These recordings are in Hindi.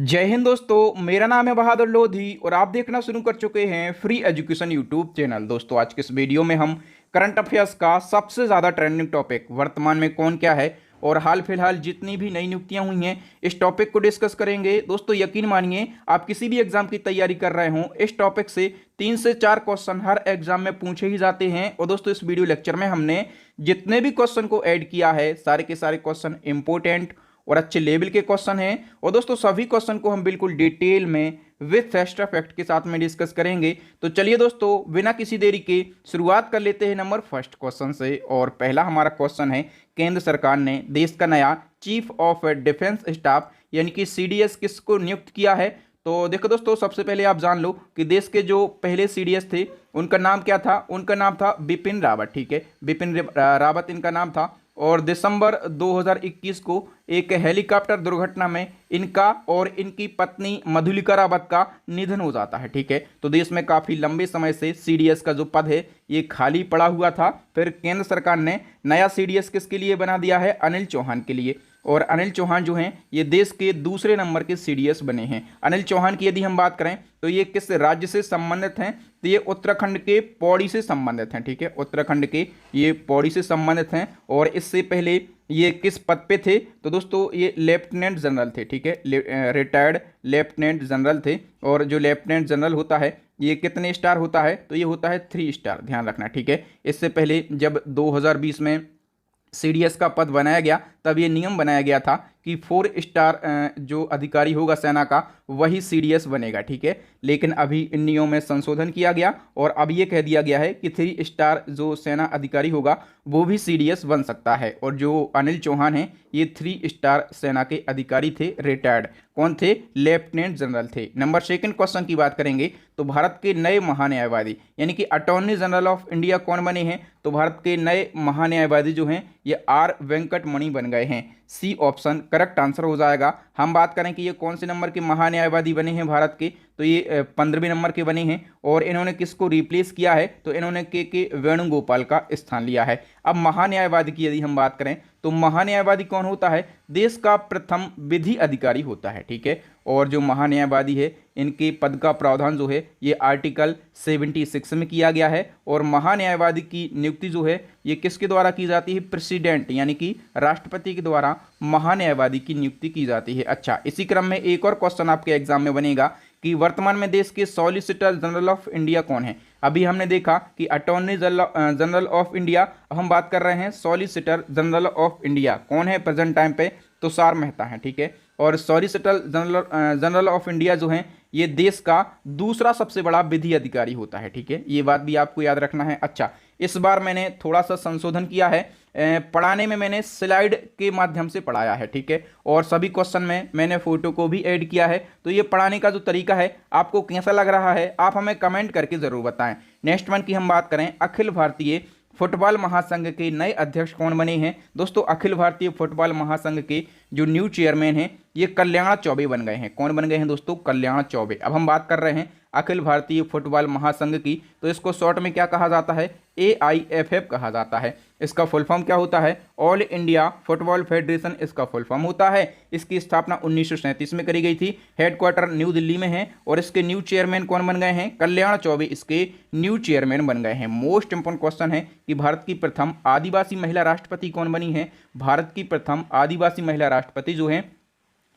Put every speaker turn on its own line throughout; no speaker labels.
जय हिंद दोस्तों, मेरा नाम है बहादुर लोधी और आप देखना शुरू कर चुके हैं फ्री एजुकेशन यूट्यूब चैनल। दोस्तों, आज के इस वीडियो में हम करंट अफेयर्स का सबसे ज़्यादा ट्रेंडिंग टॉपिक वर्तमान में कौन क्या है और हाल फिलहाल जितनी भी नई नियुक्तियां हुई हैं इस टॉपिक को डिस्कस करेंगे। दोस्तों, यकीन मानिए आप किसी भी एग्जाम की तैयारी कर रहे हों, इस टॉपिक से 3 से 4 क्वेश्चन हर एग्जाम में पूछे ही जाते हैं। और दोस्तों, इस वीडियो लेक्चर में हमने जितने भी क्वेश्चन को ऐड किया है सारे के सारे क्वेश्चन इंपॉर्टेंट और अच्छे लेवल के क्वेश्चन हैं। और दोस्तों, सभी क्वेश्चन को हम बिल्कुल डिटेल में विथ एक्स्ट्रा फैक्ट के साथ में डिस्कस करेंगे। तो चलिए दोस्तों, बिना किसी देरी के शुरुआत कर लेते हैं नंबर फर्स्ट क्वेश्चन से। और पहला हमारा क्वेश्चन है, केंद्र सरकार ने देश का नया चीफ ऑफ डिफेंस स्टाफ यानी कि सीडीएस किसको नियुक्त किया है। तो देखो दोस्तों, सबसे पहले आप जान लो कि देश के जो पहले सीडीएस थे उनका नाम क्या था। उनका नाम था बिपिन रावत। ठीक है, बिपिन रावत इनका नाम था। और दिसंबर 2021 को एक हेलीकॉप्टर दुर्घटना में इनका और इनकी पत्नी मधुलिका रावत का निधन हो जाता है। ठीक है, तो देश में काफ़ी लंबे समय से सीडीएस का जो पद है ये खाली पड़ा हुआ था। फिर केंद्र सरकार ने नया सीडीएस किसके लिए बना दिया है, अनिल चौहान के लिए। और अनिल चौहान जो हैं ये देश के दूसरे नंबर के सीडीएस बने हैं। अनिल चौहान की यदि हम बात करें तो ये किस राज्य से संबंधित हैं, तो ये उत्तराखंड के पौड़ी से संबंधित हैं। ठीक है, उत्तराखंड के ये पौड़ी से संबंधित हैं। और इससे पहले ये किस पद पे थे, तो दोस्तों ये लेफ्टिनेंट जनरल थे। ठीक है, रिटायर्ड लेफ्टिनेंट जनरल थे। और जो लेफ्टिनेंट जनरल होता है ये कितने स्टार होता है, तो ये होता है 3 स्टार, ध्यान रखना। ठीक है, इससे पहले जब 2020 में सीडीएस का पद बनाया गया तब ये नियम बनाया गया था कि 4 स्टार जो अधिकारी होगा सेना का वही सीडीएस बनेगा। ठीक है, लेकिन अभी इन नियमों में संशोधन किया गया और अब ये कह दिया गया है कि 3 स्टार जो सेना अधिकारी होगा वो भी सीडीएस बन सकता है। और जो अनिल चौहान हैं ये 3 स्टार सेना के अधिकारी थे, रिटायर्ड। कौन थे, लेफ्टिनेंट जनरल थे। नंबर सेकंड क्वेश्चन की बात करेंगे तो भारत के नए महान्यायवादी यानी कि अटॉर्नी जनरल ऑफ इंडिया कौन बने हैं, तो भारत के नए महान्यायवादी जो हैं ये आर वेंकट मणि बन गए हैं। सी ऑप्शन करेक्ट आंसर हो जाएगा। हम बात करें कि ये कौन से नंबर के महान्यायवादी बने हैं भारत के, तो ये 15वें नंबर के बने हैं। और इन्होंने किसको रिप्लेस किया है, तो इन्होंने के वेणुगोपाल का स्थान लिया है। अब महान्यायवादी की यदि हम बात करें तो महान्यायवादी कौन होता है, देश का प्रथम विधि अधिकारी होता है। ठीक है, और जो महान्यायवादी है इनके पद का प्रावधान जो है ये आर्टिकल 76 में किया गया है। और महान्यायवादी की नियुक्ति जो है ये किसके द्वारा की जाती है, प्रेसिडेंट यानी कि राष्ट्रपति के द्वारा महान्यायवादी की नियुक्ति की जाती है। अच्छा, इसी क्रम में एक और क्वेश्चन आपके एग्जाम में बनेगा कि वर्तमान में देश के सॉलिसिटर जनरल ऑफ इंडिया कौन है। अभी हमने देखा कि अटॉर्नी जनरल ऑफ इंडिया, अब हम बात कर रहे हैं सॉलिसिटर जनरल ऑफ इंडिया कौन है प्रेजेंट टाइम पे, तुषार मेहता है। ठीक है, और सॉलिसिटर जनरल ऑफ इंडिया जो है ये देश का दूसरा सबसे बड़ा विधि अधिकारी होता है। ठीक है, ये बात भी आपको याद रखना है। अच्छा, इस बार मैंने थोड़ा सा संशोधन किया है, पढ़ाने में मैंने स्लाइड के माध्यम से पढ़ाया है। ठीक है, और सभी क्वेश्चन में मैंने फोटो को भी ऐड किया है। तो ये पढ़ाने का जो तरीका है आपको कैसा लग रहा है आप हमें कमेंट करके ज़रूर बताएं। नेक्स्ट वन की हम बात करें, अखिल भारतीय फुटबॉल महासंघ के नए अध्यक्ष कौन बने हैं। दोस्तों, अखिल भारतीय फुटबॉल महासंघ के जो न्यू चेयरमैन हैं ये कल्याण चौबे बन गए हैं। कौन बन गए हैं दोस्तों, कल्याण चौबे। अब हम बात कर रहे हैं अखिल भारतीय फुटबॉल महासंघ की, तो इसको शॉर्ट में क्या कहा जाता है, AIFF कहा जाता है। इसका फुल फॉर्म क्या होता है, ऑल इंडिया फुटबॉल फेडरेशन इसका फुल फॉर्म होता है। इसकी स्थापना 1937 में करी गई थी। हेडक्वार्टर न्यू दिल्ली में है। और इसके न्यू चेयरमैन कौन बन गए हैं, कल्याण चौबे इसके न्यू चेयरमैन बन गए हैं। मोस्ट इंपोर्टेंट क्वेश्चन है कि भारत की प्रथम आदिवासी महिला राष्ट्रपति कौन बनी है। भारत की प्रथम आदिवासी महिला राष्ट्रपति जो है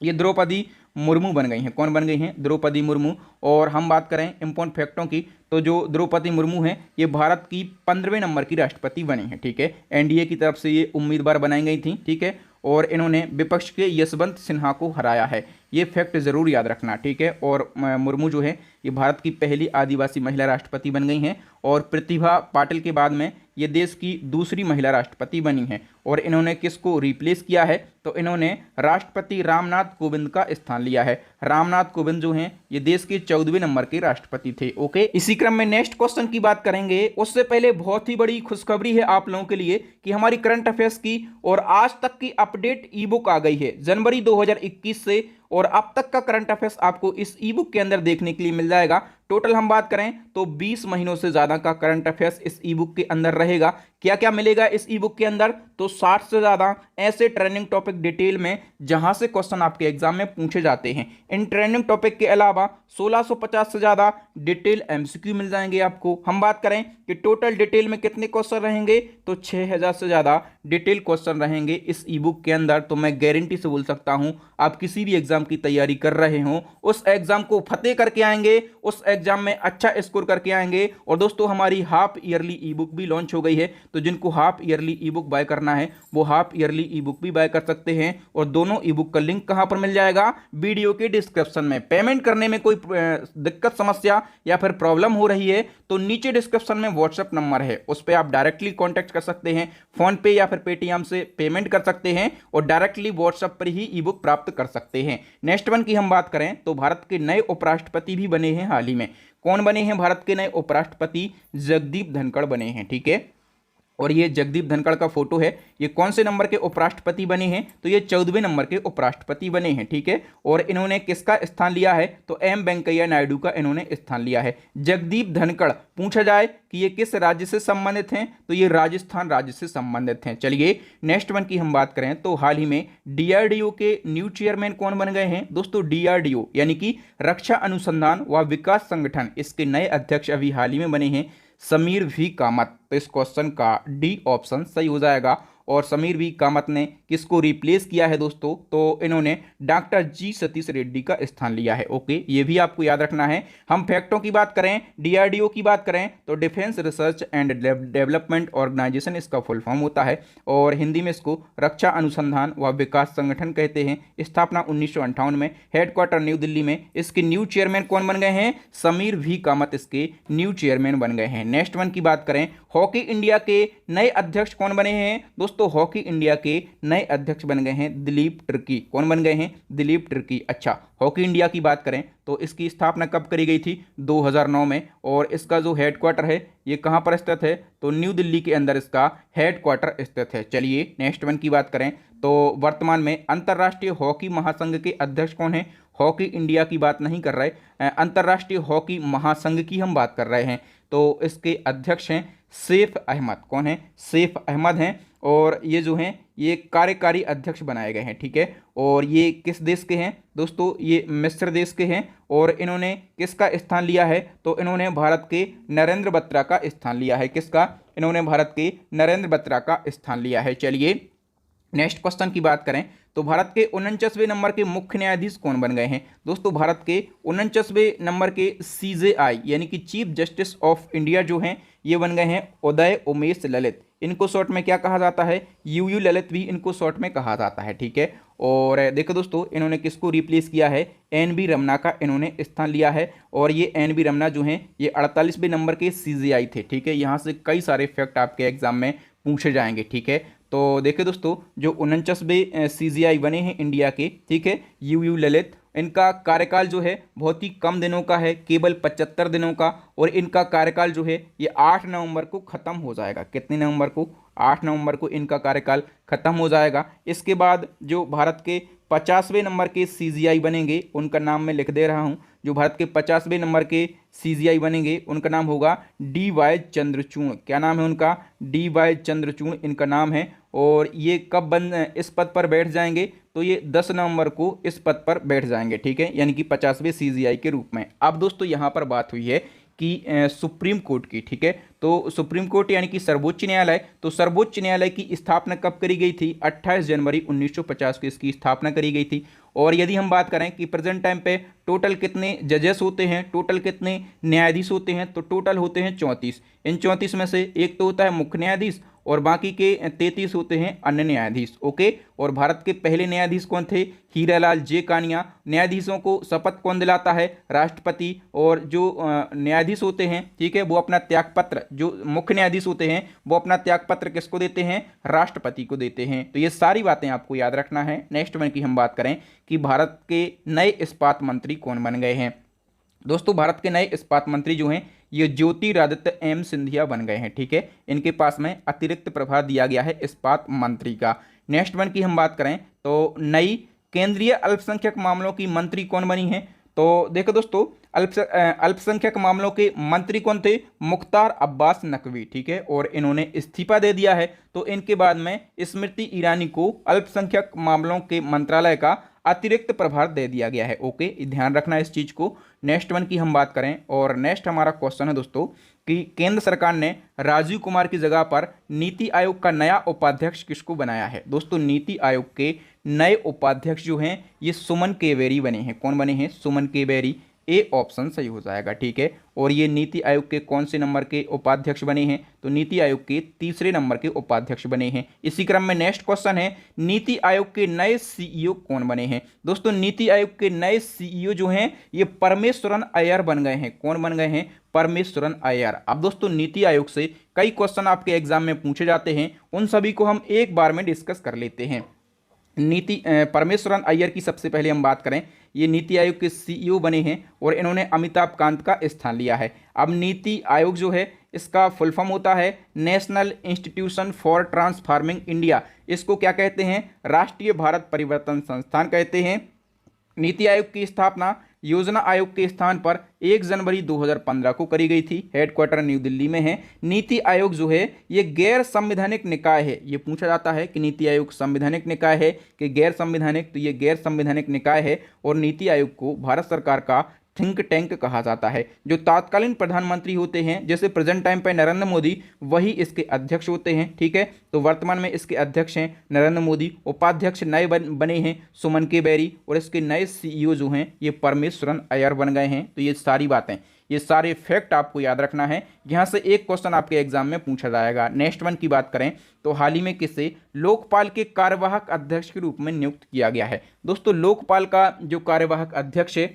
ये द्रौपदी मुर्मू बन गई हैं। कौन बन गई हैं, द्रौपदी मुर्मू। और हम बात करें इम्पोर्टेंट फैक्टों की तो जो द्रौपदी मुर्मू हैं ये भारत की 15वें नंबर की राष्ट्रपति बनी हैं। ठीक है, एनडीए की तरफ से ये उम्मीदवार बनाई गई थी। ठीक है, और इन्होंने विपक्ष के यशवंत सिन्हा को हराया है। ये फैक्ट जरूर याद रखना। ठीक है, और मुर्मू जो है ये भारत की पहली आदिवासी महिला राष्ट्रपति बन गई हैं। और प्रतिभा पाटिल के बाद में ये देश की दूसरी महिला राष्ट्रपति बनी हैं। और इन्होंने किसको रिप्लेस किया है, तो इन्होंने राष्ट्रपति रामनाथ कोविंद का स्थान लिया है। रामनाथ कोविंद जो हैं ये देश के 14वें नंबर के राष्ट्रपति थे। ओके, इसी क्रम में नेक्स्ट क्वेश्चन की बात करेंगे। उससे पहले बहुत ही बड़ी खुशखबरी है आप लोगों के लिए कि हमारी करंट अफेयर्स की और आज तक की अपडेट ई बुक आ गई है जनवरी 2021 से। और अब तक का करंट अफेयर्स आपको इस ई बुक के अंदर देखने के लिए मिल जाएगा। टोटल हम बात करें तो 20 महीनों से ज़्यादा का करंट अफेयर्स इस ई बुक के अंदर रहेगा। क्या क्या मिलेगा इस ई बुक के अंदर? तो 60 से ज़्यादा ऐसे ट्रेंडिंग टॉपिक डिटेल में जहां से क्वेश्चन आपके एग्जाम में पूछे जाते हैं। इन ट्रेंडिंग टॉपिक के अलावा 1650 से ज़्यादा डिटेल एमसीक्यू मिल जाएंगे आपको। हम बात करें कि टोटल डिटेल में कितने क्वेश्चन रहेंगे, तो 6000 से ज़्यादा डिटेल क्वेश्चन रहेंगे इस ई बुक के अंदर। तो मैं गारंटी से बोल सकता हूं, आप किसी भी एग्जाम की तैयारी कर रहे हो, उस एग्जाम को फतेह करके आएंगे, उस एग्जाम में अच्छा स्कोर करके आएंगे। और दोस्तों हमारी हाफ ईयरली ई बुक भी लॉन्च हो गई है, तो जिनको half yearly E book by करना है वो हाफ ईयरली ई बुक भी बाय कर सकते हैं। और दोनों ई बुक का लिंक कहां पर मिल जाएगा? वीडियो के डिस्क्रिप्शन में। पेमेंट करने में कोई दिक्कत, समस्या या फिर प्रॉब्लम हो रही है तो नीचे डिस्क्रिप्शन में व्हाट्सएप नंबर है, उस पर आप डायरेक्टली कॉन्टैक्ट कर सकते हैं। फोन पे या फिर पेटीएम से पेमेंट कर सकते हैं और डायरेक्टली व्हाट्सएप पर ही ई बुक प्राप्त कर सकते हैं। नेक्स्ट वन की हम बात करें तो भारत के नए उपराष्ट्रपति भी बने हैं हाल ही में। कौन बने हैं भारत के नए उपराष्ट्रपति? जगदीप धनखड़ बने हैं, ठीक है। और ये जगदीप धनखड़ का फोटो है। ये कौन से नंबर के उपराष्ट्रपति बने हैं? तो ये 14वें नंबर के उपराष्ट्रपति बने हैं, ठीक है। और इन्होंने किसका स्थान लिया है? तो एम वेंकैया नायडू का इन्होंने स्थान लिया है। जगदीप धनखड़, पूछा जाए कि ये किस राज्य से संबंधित हैं, तो ये राजस्थान राज्य से संबंधित हैं। चलिए नेक्स्ट वन की हम बात करें तो हाल ही में डीआरडीओ के न्यू चेयरमैन कौन बन गए हैं? दोस्तों डीआरडीओ यानी कि रक्षा अनुसंधान व विकास संगठन, इसके नए अध्यक्ष अभी हाल ही में बने हैं समीर वी कामत। तो इस क्वेश्चन का डी ऑप्शन सही हो जाएगा। और समीर वी कामत ने किसको रिप्लेस किया है दोस्तों? तो इन्होंने डॉक्टर जी सतीश रेड्डी का स्थान लिया है। ओके, ये भी आपको याद रखना है। हम फैक्टों की बात करें, डीआरडीओ की बात करें तो defence research and development organisation इसका फुल फॉर्म होता है, और हिंदी में इसको रक्षा अनुसंधान व विकास संगठन कहते हैं। स्थापना 1958 में, हेडक्वार्टर न्यू दिल्ली में। इसके न्यू चेयरमैन कौन बन गए हैं? समीर वी कामत इसके न्यू चेयरमैन बन गए हैं। नेक्स्ट वन की बात करें, हॉकी इंडिया के नए अध्यक्ष कौन बने हैं? दोस्तों हॉकी इंडिया के नए अध्यक्ष बन गए हैं दिलीप तिर्की। कौन बन गए हैं? दिलीप तिर्की। अच्छा, हॉकी इंडिया की बात करें तो इसकी स्थापना कब करी गई थी? 2009 में। और इसका जो हेडक्वार्टर है ये कहां पर स्थित है? तो न्यू दिल्ली के अंदर इसका हेडक्वार्टर स्थित है। चलिए नेक्स्ट वन की बात करें तो वर्तमान में अंतर्राष्ट्रीय हॉकी महासंघ के अध्यक्ष कौन है? हॉकी इंडिया की बात नहीं कर रहे, अंतर्राष्ट्रीय हॉकी महासंघ की हम बात कर रहे हैं। तो इसके अध्यक्ष हैं सैफ अहमद। कौन है? सैफ अहमद हैं। और ये जो हैं ये कार्यकारी अध्यक्ष बनाए गए हैं, ठीक है। और ये किस देश के हैं दोस्तों? ये मिस्र देश के हैं। और इन्होंने किसका स्थान लिया है? तो इन्होंने भारत के नरेंद्र बत्रा का स्थान लिया है। किसका? इन्होंने भारत के नरेंद्र बत्रा का स्थान लिया है। चलिए नेक्स्ट क्वेश्चन की बात करें तो भारत के 49वें नंबर के मुख्य न्यायाधीश कौन बन गए हैं? दोस्तों भारत के 49वें नंबर के सीजेआई यानी कि चीफ जस्टिस ऑफ इंडिया जो हैं ये बन गए हैं उदय उमेश ललित। इनको शॉर्ट में क्या कहा जाता है? यूयू ललित भी इनको शॉर्ट में कहा जाता है, ठीक है। और देखो दोस्तों इन्होंने किसको रिप्लेस किया है? एन बी रमना का इन्होंने स्थान लिया है। और ये एन बी रमना जो हैं ये 48वें नंबर के सीजेआई थे, ठीक है। यहाँ से कई सारे फैक्ट आपके एग्जाम में पूछे जाएंगे, ठीक है। तो देखिए दोस्तों जो 49वें सीजीआई बने हैं इंडिया के, ठीक है, यूयू ललित, इनका कार्यकाल जो है बहुत ही कम दिनों का है, केवल 75 दिनों का। और इनका कार्यकाल जो है ये 8 नवंबर को ख़त्म हो जाएगा। कितने नवंबर को? 8 नवंबर को इनका कार्यकाल खत्म हो जाएगा। इसके बाद जो भारत के 50वें नंबर के सीजीआई बनेंगे उनका नाम मैं लिख दे रहा हूं। जो भारत के 50वें नंबर के सीजीआई बनेंगे उनका नाम होगा डी.वाई. चंद्रचूड़। क्या नाम है उनका? डी.वाई. चंद्रचूड़ इनका नाम है। और ये कब इस पद पर बैठ जाएंगे? तो ये 10 नवंबर को इस पद पर बैठ जाएंगे, ठीक है, यानी कि 50वें सीजीआई के रूप में। अब दोस्तों यहाँ पर बात हुई है कि सुप्रीम कोर्ट की, ठीक है। तो सुप्रीम कोर्ट यानी कि सर्वोच्च न्यायालय, तो सर्वोच्च न्यायालय की स्थापना कब करी गई थी? 28 जनवरी 1950 को इसकी स्थापना करी गई थी। और यदि हम बात करें कि प्रेजेंट टाइम पे टोटल कितने जजेस होते हैं, टोटल कितने न्यायाधीश होते हैं, तो टोटल होते हैं 34। इन 34 में से एक तो होता है मुख्य न्यायाधीश और बाकी के 33 होते हैं अन्य न्यायाधीश। ओके, और भारत के पहले न्यायाधीश कौन थे? हीरालाल जे कानिया। न्यायाधीशों को शपथ कौन दिलाता है? राष्ट्रपति। और जो न्यायाधीश होते हैं, ठीक है, वो अपना त्यागपत्र, जो मुख्य न्यायाधीश होते हैं वो अपना त्यागपत्र किसको देते हैं? राष्ट्रपति को देते हैं। तो ये सारी बातें आपको याद रखना है। नेक्स्ट वन की हम बात करें कि भारत के नए इस्पात मंत्री कौन बन गए हैं? दोस्तों भारत के नए इस्पात मंत्री जो हैं ये ज्योतिरादित्य एम सिंधिया बन गए हैं, ठीक है। इनके पास में अतिरिक्त प्रभार दिया गया है इस्पात मंत्री का। नेक्स्ट वन की हम बात करें तो नई केंद्रीय अल्पसंख्यक मामलों की मंत्री कौन बनी है? तो देखो दोस्तों अल्पसंख्यक मामलों के मंत्री कौन थे? मुख्तार अब्बास नकवी, ठीक है, और इन्होंने इस्तीफा दे दिया है। तो इनके बाद में स्मृति ईरानी को अल्पसंख्यक मामलों के मंत्रालय का अतिरिक्त प्रभार दे दिया गया है। ओके, ध्यान रखना इस चीज को। नेक्स्ट वन की हम बात करें, और नेक्स्ट हमारा क्वेश्चन है दोस्तों कि केंद्र सरकार ने राजीव कुमार की जगह पर नीति आयोग का नया उपाध्यक्ष किसको बनाया है? दोस्तों नीति आयोग के नए उपाध्यक्ष जो हैं ये सुमन केवेरी बने हैं। कौन बने हैं? सुमन केवेरी। ए ऑप्शन सही हो जाएगा, ठीक है। और ये नीति आयोग के कौन से नंबर के उपाध्यक्ष बने हैं? तो नीति आयोग के तीसरे नंबर के उपाध्यक्ष बने हैं। इसी क्रम में नेक्स्ट क्वेश्चन है, नीति आयोग के नए सीईओ कौन बने हैं? दोस्तों नीति आयोग के नए सीईओ जो हैं ये परमेश्वरन अय्यर बन गए हैं। कौन बन गए हैं? परमेश्वरन अय्यर। अब दोस्तों नीति आयोग से कई क्वेश्चन आपके एग्जाम में पूछे जाते हैं, उन सभी को हम एक बार में डिस्कस कर लेते हैं। परमेश्वरन अय्यर की सबसे पहले हम बात करें, ये नीति आयोग के सीईओ बने हैं और इन्होंने अमिताभ कांत का स्थान लिया है। अब नीति आयोग जो है इसका फुल फॉर्म होता है national institution for transforming India. इसको क्या कहते हैं? राष्ट्रीय भारत परिवर्तन संस्थान कहते हैं। नीति आयोग की स्थापना योजना आयोग के स्थान पर 1 जनवरी 2015 को करी गई थी। हेडक्वार्टर न्यू दिल्ली में है। नीति आयोग जो है ये गैर संवैधानिक निकाय है। ये पूछा जाता है कि नीति आयोग संवैधानिक निकाय है कि गैर संवैधानिक, तो ये गैर संवैधानिक निकाय है। और नीति आयोग को भारत सरकार का थिंक टैंक कहा जाता है। जो तत्कालीन प्रधानमंत्री होते हैं, जैसे प्रेजेंट टाइम पे नरेंद्र मोदी, वही इसके अध्यक्ष होते हैं, ठीक है। तो वर्तमान में इसके अध्यक्ष हैं नरेंद्र मोदी। उपाध्यक्ष नए बने हैं सुमन केवेरी, और इसके नए सीईओ जो हैं ये परमेश्वरन अय्यर बन गए हैं। तो ये सारी बातें, ये सारे फैक्ट आपको याद रखना है। यहाँ से एक क्वेश्चन आपके एग्जाम में पूछा जाएगा। नेक्स्ट वन की बात करें तो हाल ही में किसे लोकपाल के कार्यवाहक अध्यक्ष के रूप में नियुक्त किया गया है? दोस्तों लोकपाल का जो कार्यवाहक अध्यक्ष है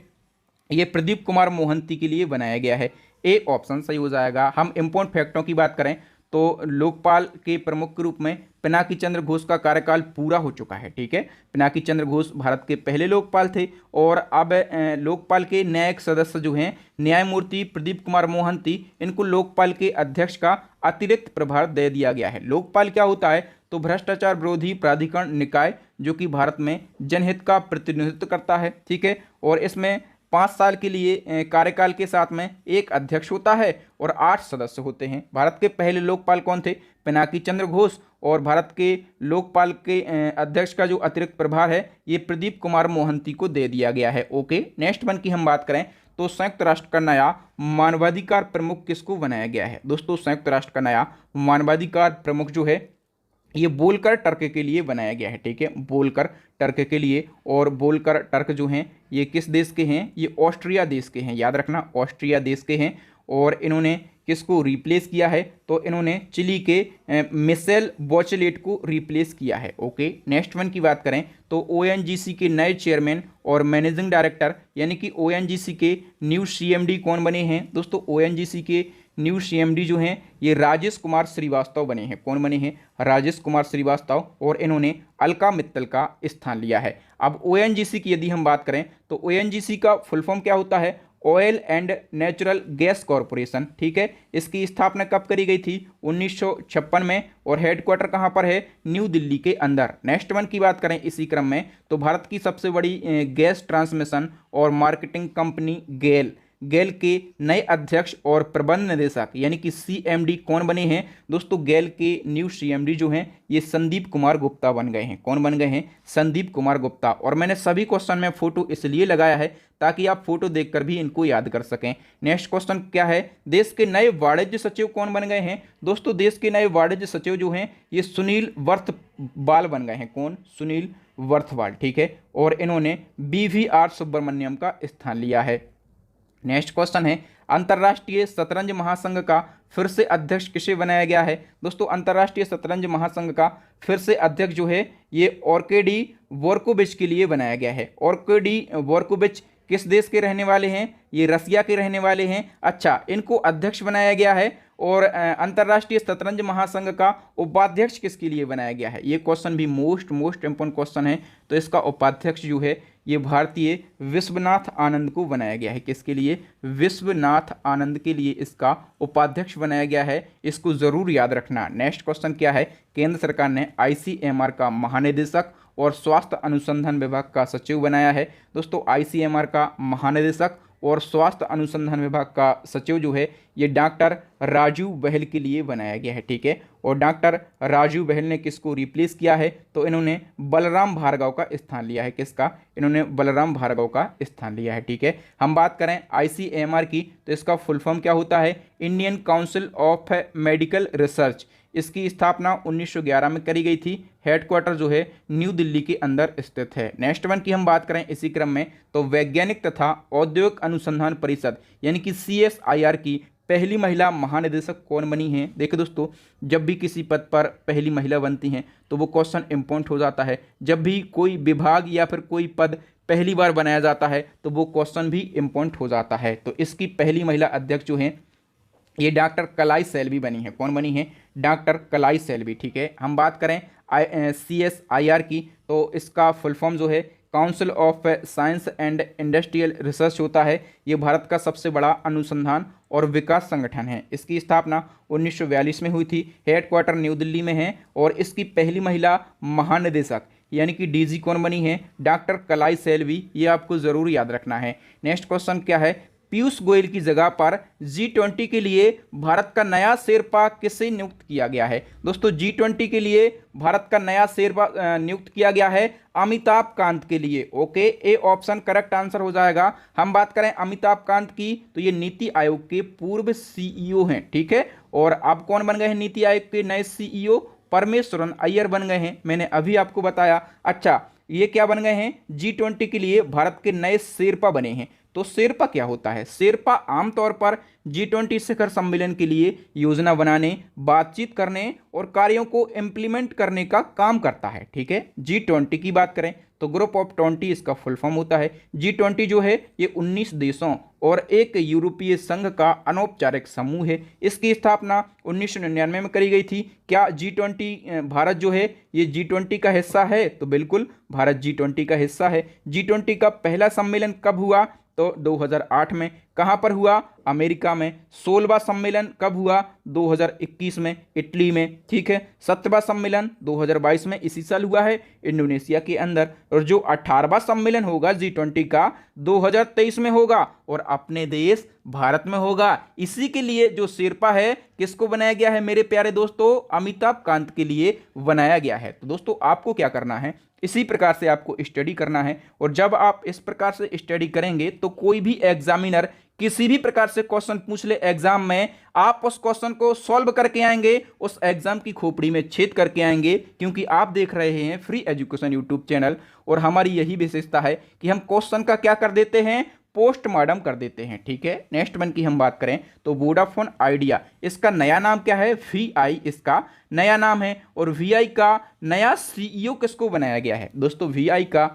ये प्रदीप कुमार मोहंती के लिए बनाया गया है। ए ऑप्शन सही हो जाएगा। हम इंपॉर्टेंट फैक्टों की बात करें तो लोकपाल के प्रमुख के रूप में पिनाकी चंद्र घोष का कार्यकाल पूरा हो चुका है, ठीक है। पिनाकी चंद्र घोष भारत के पहले लोकपाल थे, और अब लोकपाल के न्यायिक सदस्य जो हैं न्यायमूर्ति प्रदीप कुमार मोहंती, इनको लोकपाल के अध्यक्ष का अतिरिक्त प्रभार दे दिया गया है। लोकपाल क्या होता है? तो भ्रष्टाचार विरोधी प्राधिकरण निकाय, जो कि भारत में जनहित का प्रतिनिधित्व करता है, ठीक है। और इसमें 5 साल के लिए कार्यकाल के साथ में एक अध्यक्ष होता है और 8 सदस्य होते हैं। भारत के पहले लोकपाल कौन थे? पिनाकी चंद्र घोष। और भारत के लोकपाल के अध्यक्ष का जो अतिरिक्त प्रभार है ये प्रदीप कुमार मोहंती को दे दिया गया है। ओके, नेक्स्ट वन की हम बात करें तो संयुक्त राष्ट्र का नया मानवाधिकार प्रमुख किसको बनाया गया है? दोस्तों संयुक्त राष्ट्र का नया मानवाधिकार प्रमुख जो है ये वोल्कर टर्क के लिए बनाया गया है, ठीक है। वोल्कर टर्क के लिए, और वोल्कर टर्क जो हैं ये किस देश के हैं? ये ऑस्ट्रिया देश के हैं, याद रखना, ऑस्ट्रिया देश के हैं। और इन्होंने किसको रिप्लेस किया है? तो इन्होंने चिली के मिशेल बॉचलेट को रिप्लेस किया है। ओके, नेक्स्ट वन की बात करें तो ओएनजीसी के नए चेयरमैन और मैनेजिंग डायरेक्टर, यानी कि ओएनजीसी के न्यू सीएमडी कौन बने हैं? दोस्तों ओएनजीसी के न्यू सीएमडी जो हैं ये राजेश कुमार श्रीवास्तव बने हैं। कौन बने हैं? राजेश कुमार श्रीवास्तव। और इन्होंने अलका मित्तल का स्थान लिया है। अब ओएनजीसी की यदि हम बात करें तो ओएनजीसी का फुल फॉर्म क्या होता है? Oil and natural gas corporation, ठीक है। इसकी स्थापना कब करी गई थी? 1956 में। और हेडक्वार्टर कहाँ पर है? न्यू दिल्ली के अंदर। नेक्स्ट वन की बात करें इसी क्रम में तो भारत की सबसे बड़ी गैस ट्रांसमिशन और मार्केटिंग कंपनी गेल के नए अध्यक्ष और प्रबंध निदेशक यानी कि सीएमडी कौन बने हैं? दोस्तों गेल के न्यू सीएमडी जो हैं ये संदीप कुमार गुप्ता बन गए हैं। कौन बन गए हैं? संदीप कुमार गुप्ता। और मैंने सभी क्वेश्चन में फोटो इसलिए लगाया है ताकि आप फोटो देखकर भी इनको याद कर सकें। नेक्स्ट क्वेश्चन क्या है? देश के नए वाणिज्य सचिव कौन बन गए हैं? दोस्तों देश के नए वाणिज्य सचिव जो हैं ये सुनील वर्थवाल बन गए हैं। कौन? सुनील वर्थवाल, ठीक है। और इन्होंने BVR सुब्रमण्यम का स्थान लिया है। नेक्स्ट क्वेश्चन है अंतर्राष्ट्रीय शतरंज महासंघ का फिर से अध्यक्ष किसे बनाया गया है? दोस्तों अंतर्राष्ट्रीय शतरंज महासंघ का फिर से अध्यक्ष जो है ये ऑर्केडी वोर्कोविच के लिए बनाया गया है। ऑर्केडी वोर्कोविच किस देश के रहने वाले हैं? ये रसिया के रहने वाले हैं। अच्छा, इनको अध्यक्ष बनाया गया है। और अंतर्राष्ट्रीय शतरंज महासंघ का उपाध्यक्ष किसके लिए बनाया गया है? ये क्वेश्चन भी मोस्ट इंपोर्टेंट क्वेश्चन है। तो इसका उपाध्यक्ष जो है ये भारतीय विश्वनाथ आनंद को बनाया गया है। किसके लिए? विश्वनाथ आनंद के लिए इसका उपाध्यक्ष बनाया गया है। इसको जरूर याद रखना। नेक्स्ट क्वेश्चन क्या है? केंद्र सरकार ने ICMR का महानिदेशक और स्वास्थ्य अनुसंधान विभाग का सचिव बनाया है। दोस्तों ICMR का महानिदेशक और स्वास्थ्य अनुसंधान विभाग का सचिव जो है ये डॉक्टर राजू बहल के लिए बनाया गया है, ठीक है। और डॉक्टर राजू बहल ने किसको रिप्लेस किया है, तो इन्होंने बलराम भार्गव का स्थान लिया है। किसका? इन्होंने बलराम भार्गव का स्थान लिया है, ठीक है। हम बात करें ICMR की, तो इसका फुल फॉर्म क्या होता है? Indian council of medical research. इसकी स्थापना 1911 में करी गई थी। हेडक्वार्टर जो है न्यू दिल्ली के अंदर स्थित है। नेक्स्ट वन की हम बात करें इसी क्रम में, तो वैज्ञानिक तथा औद्योगिक अनुसंधान परिषद यानी कि CSIR की पहली महिला महानिदेशक कौन बनी है? देखिए दोस्तों, जब भी किसी पद पर पहली महिला बनती हैं तो वो क्वेश्चन इंपॉर्टेंट हो जाता है। जब भी कोई विभाग या फिर कोई पद पहली बार बनाया जाता है तो वो क्वेश्चन भी इंपॉर्टेंट हो जाता है। तो इसकी पहली महिला अध्यक्ष जो हैं ये डॉक्टर कलाई सेल्वी बनी है। कौन बनी है? डॉक्टर कलाई सेल्वी, ठीक है। हम बात करें CSIR की, तो इसका फुल फॉर्म जो है council of science and industrial research होता है। ये भारत का सबसे बड़ा अनुसंधान और विकास संगठन है। इसकी स्थापना 1942 में हुई थी। हेडक्वार्टर न्यू दिल्ली में है और इसकी पहली महिला महानिदेशक यानी कि DG कौन बनी है? डॉक्टर कलाई सेल्वी। ये आपको जरूर याद रखना है। नेक्स्ट क्वेश्चन क्या है? पीयूष गोयल की जगह पर G20 के लिए भारत का नया शेरपा किसे नियुक्त किया गया है? दोस्तों, G20 के लिए भारत का नया शेरपा नियुक्त किया गया है अमिताभ कांत के लिए। Okay, A option correct answer हो जाएगा। हम बात करें अमिताभ कांत की, तो ये नीति आयोग के पूर्व CEO हैं, ठीक है। और अब कौन बन गए हैं नीति आयोग के नए CEO? परमेश्वरन अय्यर बन गए हैं, मैंने अभी आपको बताया। अच्छा, ये क्या बन गए हैं? G20 के लिए भारत के नए शेरपा बने हैं। तो शेरपा क्या होता है? शेरपा आमतौर पर G20 शिखर सम्मेलन के लिए योजना बनाने, बातचीत करने और कार्यों को इम्प्लीमेंट करने का काम करता है, ठीक है। G20 की बात करें तो ग्रुप ऑफ 20 इसका फुल फॉर्म होता है। G20 जो है ये 19 देशों और एक यूरोपीय संघ का अनौपचारिक समूह है। इसकी स्थापना 1999 में करी गई थी। क्या G20 भारत जो है ये G20 का हिस्सा है? तो बिल्कुल भारत G20 का हिस्सा है। G20 का पहला सम्मेलन कब हुआ? तो 2008 में। कहाँ पर हुआ? अमेरिका में। 16वां सम्मेलन कब हुआ? 2021 में, इटली में, ठीक है। 17वां सम्मेलन 2022 में, इसी साल हुआ है, इंडोनेशिया के अंदर। और जो 18वां सम्मेलन होगा G20 का 2023 में होगा और अपने देश भारत में होगा। इसी के लिए जो शेरपा है किसको बनाया गया है मेरे प्यारे दोस्तों? अमिताभ कांत के लिए बनाया गया है। तो दोस्तों, आपको क्या करना है? इसी प्रकार से आपको स्टडी करना है। और जब आप इस प्रकार से स्टडी करेंगे तो कोई भी एग्जामिनर किसी भी प्रकार से क्वेश्चन पूछ ले एग्जाम में, आप उस क्वेश्चन को सॉल्व करके आएंगे, उस एग्जाम की खोपड़ी में छेद करके आएंगे। क्योंकि आप देख रहे हैं फ्री एजुकेशन यूट्यूब चैनल और हमारी यही विशेषता है कि हम क्वेश्चन का क्या कर देते हैं? पोस्टमार्टम कर देते हैं, ठीक है। नेक्स्ट वन की हम बात करें तो वोडाफोन आइडिया, इसका नया नाम क्या है? VI इसका नया नाम है। और VI का नया CEO किसको बनाया गया है? दोस्तों, VI का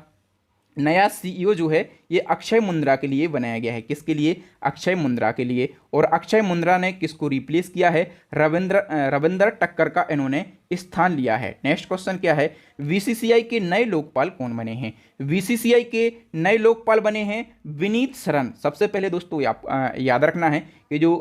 नया CEO जो है ये अक्षय मुंद्रा के लिए बनाया गया है। किसके लिए? अक्षय मुंद्रा के लिए। और अक्षय मुंद्रा ने किसको रिप्लेस किया है? रविंद्र टक्कर का इन्होंने स्थान लिया है। नेक्स्ट क्वेश्चन क्या है? BCCI के नए लोकपाल कौन बने हैं? BCCI के नए लोकपाल बने हैं विनीत शरण। सबसे पहले दोस्तों याद रखना है कि जो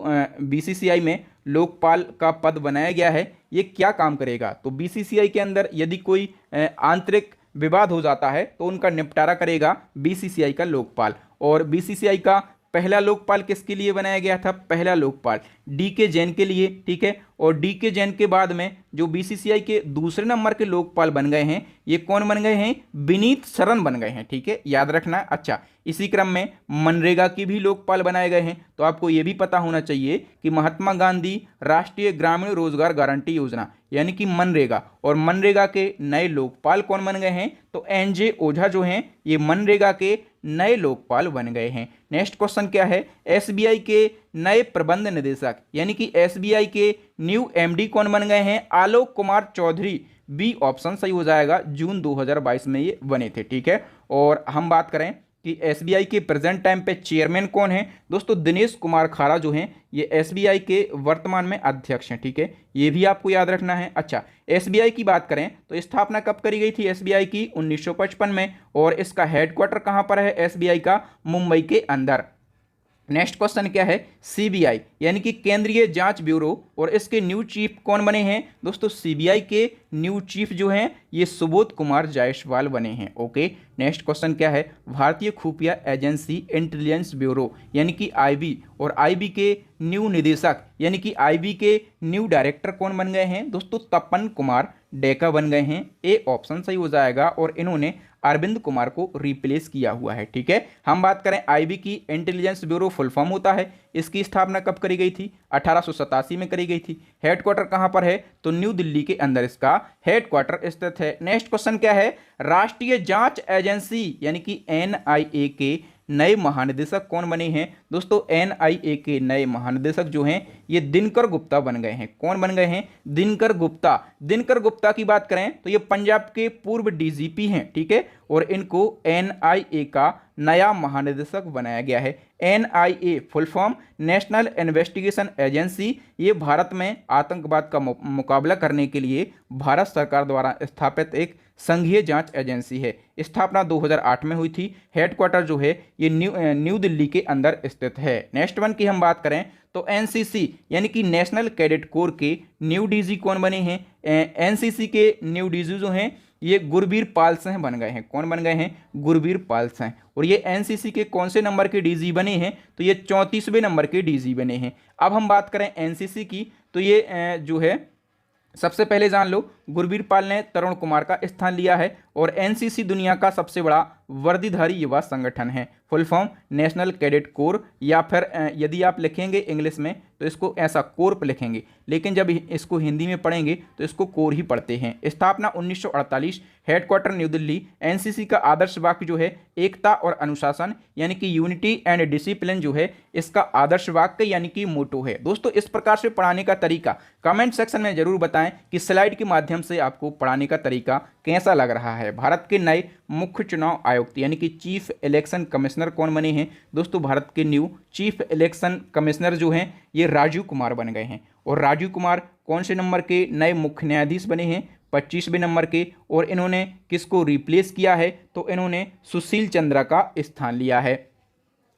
BCCI में लोकपाल का पद बनाया गया है ये क्या काम करेगा? तो BCCI के अंदर यदि कोई आंतरिक विवाद हो जाता है तो उनका निपटारा करेगा BCCI का लोकपाल। और BCCI का पहला लोकपाल किसके लिए बनाया गया था? पहला लोकपाल DK जैन के लिए, ठीक है। और DK जैन के बाद में जो BCCI के दूसरे नंबर के लोकपाल बन गए हैं ये कौन बन गए हैं? विनीत शरण बन गए हैं, ठीक है, याद रखना। अच्छा, इसी क्रम में मनरेगा की भी लोकपाल बनाए गए हैं। तो आपको ये भी पता होना चाहिए कि महात्मा गांधी राष्ट्रीय ग्रामीण रोजगार गारंटी योजना यानी कि मनरेगा, और मनरेगा के नए लोकपाल कौन बन गए हैं? तो NJ ओझा जो हैं ये मनरेगा के नए लोकपाल बन गए हैं। नेक्स्ट क्वेश्चन क्या है? SBI के नए प्रबंध निदेशक यानी कि SBI के न्यू MD कौन बन गए हैं? आलोक कुमार चौधरी। B ऑप्शन सही हो जाएगा। जून 2022 में ये बने थे, ठीक है। और हम बात करें कि SBI के प्रेजेंट टाइम पे चेयरमैन कौन है? दोस्तों, दिनेश कुमार खारा जो हैं ये SBI के वर्तमान में अध्यक्ष हैं, ठीक है, ये भी आपको याद रखना है। अच्छा, SBI की बात करें तो स्थापना कब करी गई थी SBI की? 1955 में। और इसका हेडक्वार्टर कहाँ पर है SBI का? मुंबई के अंदर। नेक्स्ट क्वेश्चन क्या है, सीबीआई यानी कि केंद्रीय जांच ब्यूरो, और इसके न्यू चीफ कौन बने हैं दोस्तों, सीबीआई के न्यू चीफ जो हैं ये सुबोध कुमार जायसवाल बने हैं। ओके, नेक्स्ट क्वेश्चन क्या है, भारतीय खुफिया एजेंसी इंटेलिजेंस ब्यूरो यानी कि आईबी, और आईबी के न्यू निदेशक यानी कि आईबी के न्यू डायरेक्टर कौन बन गए हैं दोस्तों, तपन कुमार डेका बन गए हैं। ए ऑप्शन सही हो जाएगा, और इन्होंने अरविंद कुमार को रिप्लेस किया हुआ है। ठीक है, हम बात करें आईबी की, इंटेलिजेंस ब्यूरो फुल फॉर्म होता है। इसकी स्थापना कब करी गई थी, 1887 में करी गई थी। हेडक्वार्टर कहां पर है, तो न्यू दिल्ली के अंदर इसका हेडक्वार्टर स्थित है। नेक्स्ट क्वेश्चन क्या है, राष्ट्रीय जांच एजेंसी यानी कि एनआईए के नए महानिदेशक कौन बने हैं दोस्तों, एनआईए के नए महानिदेशक जो हैं ये दिनकर गुप्ता बन गए हैं। कौन बन गए हैं, दिनकर गुप्ता। दिनकर गुप्ता की बात करें तो ये पंजाब के पूर्व डीजीपी हैं। ठीक है, और इनको एनआईए का नया महानिदेशक बनाया गया है। NIA full form national investigation agency, ये भारत में आतंकवाद का मुकाबला करने के लिए भारत सरकार द्वारा स्थापित एक संघीय जांच एजेंसी है। स्थापना 2008 में हुई थी। हेडक्वार्टर जो है ये न्यू दिल्ली के अंदर स्थित है। नेक्स्ट वन की हम बात करें तो एनसीसी यानी कि नेशनल कैडेट कोर के न्यू डीजी कौन बने हैं, एनसीसी के न्यू डीजी जो हैं ये गुरबीर पाल सिंह बन गए हैं। कौन बन गए हैं, गुरबीर पाल सिंह। और ये एनसीसी के कौन से नंबर के डीजी बने हैं, तो ये 34वें नंबर के डीजी बने हैं। अब हम बात करें एनसीसी की, तो ये जो है सबसे पहले जान लो, गुरबीर पाल ने तरुण कुमार का स्थान लिया है, और एनसीसी दुनिया का सबसे बड़ा वर्दीधारी युवा संगठन है। Full form national cadet corps, या फिर यदि आप लिखेंगे इंग्लिश में तो इसको ऐसा कोर्प लिखेंगे, लेकिन जब इसको हिंदी में पढ़ेंगे तो इसको कोर ही पढ़ते हैं। स्थापना 1948, हेडक्वार्टर न्यू दिल्ली। एनसीसी का आदर्श वाक्य जो है एकता और अनुशासन यानी कि यूनिटी एंड डिसिप्लिन जो है इसका आदर्श वाक्य यानी कि मोटो है। दोस्तों इस प्रकार से पढ़ाने का तरीका कमेंट सेक्शन में जरूर बताएं कि स्लाइड के माध्यम से आपको पढ़ाने का तरीका कैसा लग रहा है। भारत के नए मुख्य चुनाव आयुक्त यानी कि चीफ इलेक्शन कमिश्नर कौन बने हैं दोस्तों, भारत के न्यू चीफ इलेक्शन कमिश्नर जो हैं ये राजीव कुमार बन गए हैं। और राजीव कुमार कौन से नंबर के नए मुख्य न्यायाधीश बने हैं, 25वें नंबर के। और इन्होंने किसको रिप्लेस किया है, तो इन्होंने सुशील चंद्रा का स्थान लिया है।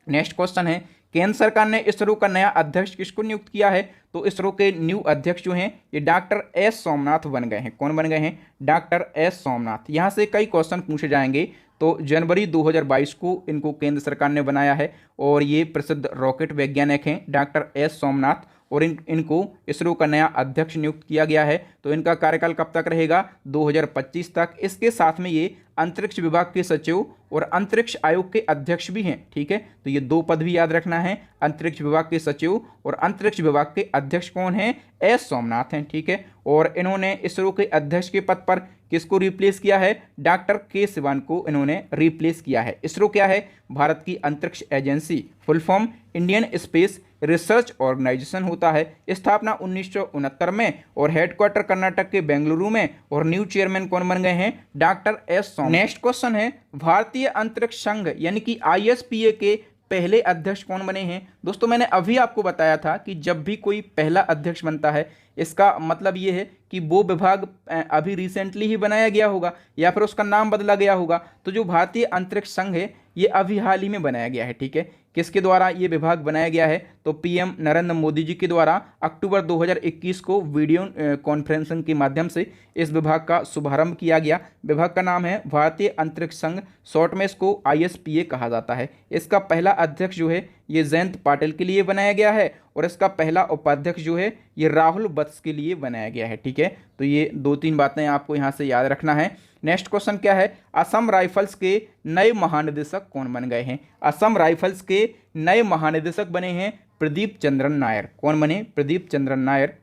नेक्स्ट क्वेश्चन है, केंद्र सरकार ने इसरो का नया अध्यक्ष किसको नियुक्त किया है, तो इसरो के न्यू अध्यक्ष जो हैं ये डॉक्टर एस सोमनाथ बन गए हैं। कौन बन गए हैं, डॉक्टर एस सोमनाथ। यहाँ से कई क्वेश्चन पूछे जाएंगे। तो जनवरी 2022 को इनको केंद्र सरकार ने बनाया है, और ये प्रसिद्ध रॉकेट वैज्ञानिक हैं डॉक्टर एस सोमनाथ, और इनको इसरो का नया अध्यक्ष नियुक्त किया गया है। तो इनका कार्यकाल कब तक रहेगा, 2025 तक। इसके साथ में ये अंतरिक्ष विभाग के सचिव और अंतरिक्ष आयोग के अध्यक्ष भी हैं। ठीक है, तो ये दो पद भी याद रखना है, अंतरिक्ष विभाग के सचिव और अंतरिक्ष विभाग के अध्यक्ष कौन हैं, एस सोमनाथ हैं। ठीक है, और इन्होंने इसरो के अध्यक्ष के पद पर किसको रिप्लेस किया है, डॉक्टर के सिवान को इन्होंने रिप्लेस किया है। इसरो क्या है, भारत की अंतरिक्ष agency. Full form Indian space research organisation होता है। स्थापना 1969 में, और हेडक्वार्टर कर्नाटक के बेंगलुरु में, और न्यू चेयरमैन कौन बन गए हैं, doctor S Somnath. Next question है, भारतीय अंतरिक्ष संघ यानी कि आईएसपीए के पहले अध्यक्ष कौन बने हैं दोस्तों। मैंने अभी आपको बताया था कि जब भी कोई पहला अध्यक्ष बनता है इसका मतलब ये है कि वो विभाग अभी रिसेंटली ही बनाया गया होगा, या फिर उसका नाम बदला गया होगा। तो जो भारतीय अंतरिक्ष संघ है ये अभी हाल ही में बनाया गया है। ठीक है, किसके द्वारा ये विभाग बनाया गया है, तो पीएम नरेंद्र मोदी जी के द्वारा अक्टूबर 2021 को वीडियो कॉन्फ्रेंसिंग के माध्यम से इस विभाग का शुभारंभ किया गया। विभाग का नाम है भारतीय अंतरिक्ष संघ, शॉर्ट में इसको आईएसपीए कहा जाता है। इसका पहला अध्यक्ष जो है ये जयंत पाटिल के लिए बनाया गया है, और इसका पहला उपाध्यक्ष जो है ये राहुल बत्स के लिए बनाया गया है। ठीक है, तो ये 2-3 बातें आपको यहाँ से याद रखना है। नेक्स्ट क्वेश्चन क्या है, असम राइफल्स के नए महानिदेशक कौन बन गए हैं। असम राइफल्स के नए महानिदेशक बने हैं प्रदीप चंद्रन नायर। कौन बने, प्रदीप चंद्रन नायर।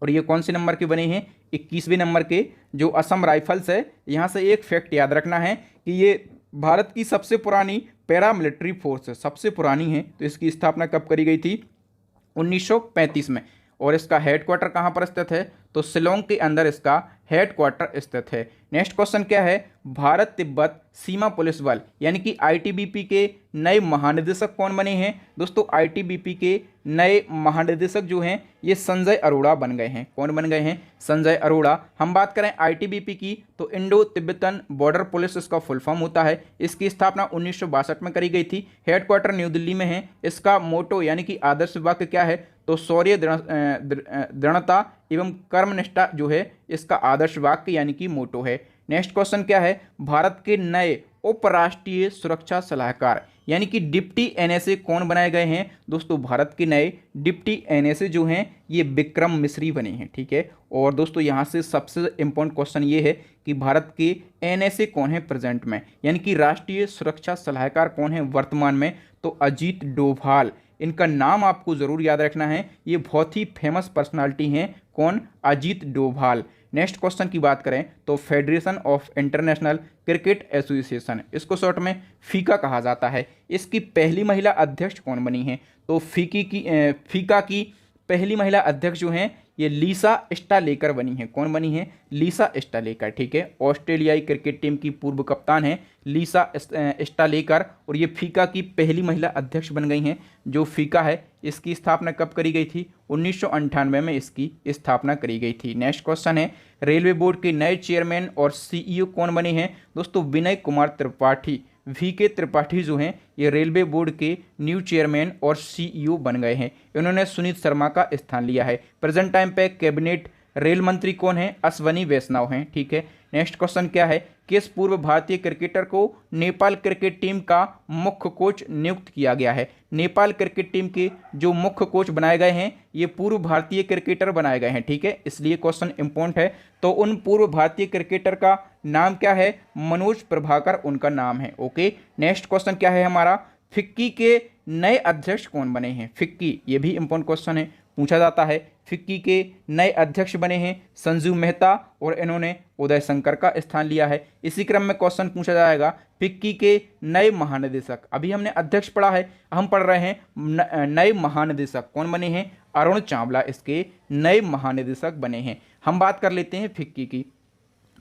और ये कौन से नंबर के बने हैं, 21वें नंबर के। जो असम राइफल्स है, यहाँ से एक फैक्ट याद रखना है कि ये भारत की सबसे पुरानी पैरामिलिट्री फोर्स है, सबसे पुरानी है। तो इसकी स्थापना कब करी गई थी, 1935 में। और इसका हेडक्वार्टर कहाँ पर स्थित है, तो शिलोंग के अंदर इसका हेडक्वार्टर स्थित है। नेक्स्ट क्वेश्चन क्या है, भारत तिब्बत सीमा पुलिस बल यानी कि आईटीबीपी के नए महानिदेशक कौन बने हैं? दोस्तों आईटीबीपी के नए महानिदेशक जो हैं ये संजय अरोड़ा बन गए हैं। कौन बन गए हैं? संजय अरोड़ा। हम बात करें आईटीबीपी की तो इंडो तिब्बतन बॉर्डर पुलिस इसका फुल फॉर्म होता है। इसकी स्थापना 1962 में करी गई थी। हेडक्वार्टर न्यू दिल्ली में है। इसका मोटो यानी कि आदर्श वाक्य क्या है? तो शौर्य, दृढ़ता एवं कर्मनिष्ठा जो है इसका आदर्श वाक्य यानी कि मोटो है। नेक्स्ट क्वेश्चन क्या है, भारत के नए उपराष्ट्रीय सुरक्षा सलाहकार यानी कि डिप्टी एनएसए कौन बनाए गए हैं? दोस्तों भारत के नए डिप्टी एनएसए जो हैं ये विक्रम मिश्री बने हैं। ठीक है, और दोस्तों यहाँ से सबसे इंपॉर्टेंट क्वेश्चन ये है कि भारत के एनएसए कौन है प्रेजेंट में, यानी कि राष्ट्रीय सुरक्षा सलाहकार कौन है वर्तमान में? तो अजीत डोभाल। इनका नाम आपको जरूर याद रखना है, ये बहुत ही फेमस पर्सनालिटी हैं। कौन? अजीत डोभाल। नेक्स्ट क्वेश्चन की बात करें तो federation of international cricket association, इसको शॉर्ट में फीका कहा जाता है। इसकी पहली महिला अध्यक्ष कौन बनी है? तो फीका की पहली महिला अध्यक्ष जो हैं ये लीसा स्टालेकर बनी है। कौन बनी है? लीसा स्टालेकर। ठीक है, ऑस्ट्रेलियाई क्रिकेट टीम की पूर्व कप्तान है लीसा स्टालेकर, और ये फीका की पहली महिला अध्यक्ष बन गई हैं। जो फीका है इसकी स्थापना कब करी गई थी? 1998 में इसकी स्थापना करी गई थी। नेक्स्ट क्वेश्चन है, रेलवे बोर्ड के नए चेयरमैन और सीईओ कौन बने हैं? दोस्तों विनय कुमार त्रिपाठी, VK त्रिपाठी जो हैं ये रेलवे बोर्ड के न्यू चेयरमैन और सीईओ बन गए हैं। इन्होंने सुनीत शर्मा का स्थान लिया है। प्रेजेंट टाइम पे कैबिनेट रेल मंत्री कौन है? अश्वनी वैष्णव हैं। ठीक है, नेक्स्ट क्वेश्चन क्या है, किस पूर्व भारतीय क्रिकेटर को नेपाल क्रिकेट टीम का मुख्य कोच नियुक्त किया गया है? नेपाल क्रिकेट टीम के जो मुख्य कोच बनाए गए हैं ये पूर्व भारतीय क्रिकेटर बनाए गए हैं। ठीक है, इसलिए क्वेश्चन इंपॉर्टेंट है। तो उन पूर्व भारतीय क्रिकेटर का नाम क्या है? मनोज प्रभाकर उनका नाम है। ओके, नेक्स्ट क्वेश्चन क्या है हमारा, फिक्की के नए अध्यक्ष कौन बने हैं? फिक्की, ये भी इंपॉर्टेंट क्वेश्चन है, पूछा जाता है। फिक्की के नए अध्यक्ष बने हैं संजीव मेहता, और इन्होंने उदय शंकर का स्थान लिया है। इसी क्रम में क्वेश्चन पूछा जाएगा, फिक्की के नए महानिदेशक, अभी हमने अध्यक्ष पढ़ा है, हम पढ़ रहे हैं नए महानिदेशक कौन बने हैं? अरुण चावला इसके नए महानिदेशक बने हैं। हम बात कर लेते हैं फिक्की की,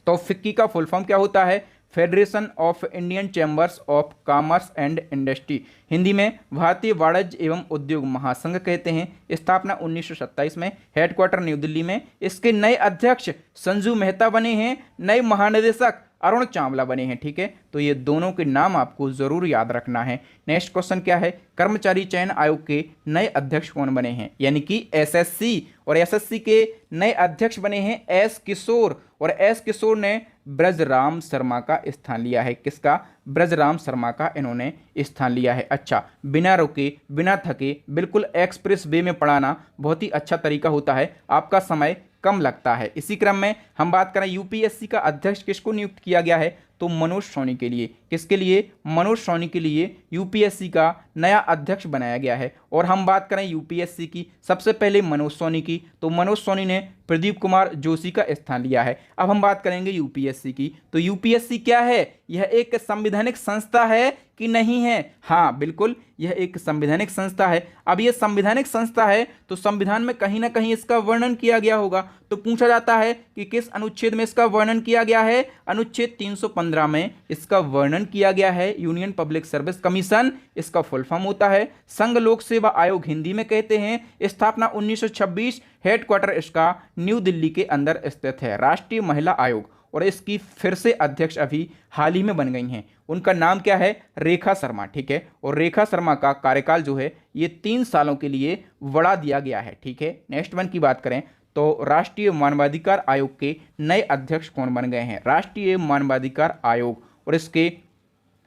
तो फिक्की का फुल फॉर्म क्या होता है? Federation of Indian chambers of commerce and industry, Hindi में भारतीय वाणिज्य एवं उद्योग महासंघ कहते हैं। स्थापना 1927 में, हेडक्वार्टर न्यू दिल्ली में। इसके नए अध्यक्ष संजू मेहता बने हैं, नए महानिदेशक अरुण चावला बने हैं। ठीक है, तो ये दोनों के नाम आपको जरूर याद रखना है। नेक्स्ट क्वेश्चन क्या है, कर्मचारी चयन आयोग के नए अध्यक्ष कौन बने हैं? यानी कि एसएससी, और एसएससी के नए अध्यक्ष बने हैं एस किशोर, और एस किशोर ने ब्रजराम शर्मा का स्थान लिया है। किसका? ब्रजराम शर्मा का इन्होंने स्थान लिया है। अच्छा, बिना रुके बिना थके बिल्कुल एक्सप्रेस वे में पढ़ाना बहुत ही अच्छा तरीका होता है, आपका समय कम लगता है। इसी क्रम में हम बात करें यूपीएससी का अध्यक्ष किसको नियुक्त किया गया है? तो मनोज सोनी के लिए। किसके लिए? मनोज सोनी के लिए यूपीएससी का नया अध्यक्ष बनाया गया है। और हम बात करें यूपीएससी की, सबसे पहले मनोज सोनी की, तो मनोज सोनी ने प्रदीप कुमार जोशी का स्थान लिया है। अब हम बात करेंगे यूपीएससी की, तो यूपीएससी क्या है? यह एक संवैधानिक संस्था है कि नहीं है? हाँ बिल्कुल, यह एक संवैधानिक संस्था है। अब यह संवैधानिक संस्था है तो संविधान में कहीं ना कहीं इसका वर्णन किया गया होगा। तो पूछा जाता है कि किस अनुच्छेद में इसका वर्णन किया गया है? अनुच्छेद 315 में इसका वर्णन किया गया है। यूनियन पब्लिक सर्विस कमीशन इसका फुल फॉर्म होता है। संघ लोक सेवा आयोग हिंदी में कहते हैं। स्थापना 1926, हेडक्वार्टर इसका न्यू दिल्ली के अंदर स्थित है। राष्ट्रीय महिला आयोग, और इसकी फिर से अध्यक्ष अभी हाल ही में बन गई हैं। उनका नाम क्या है? रेखा शर्मा। ठीक है, और रेखा शर्मा का कार्यकाल जो है ये 3 सालों के लिए बढ़ा दिया गया है। ठीक है, नेक्स्ट वन की बात करें तो राष्ट्रीय मानवाधिकार आयोग के नए अध्यक्ष कौन बन गए हैं? राष्ट्रीय मानवाधिकार आयोग, और इसके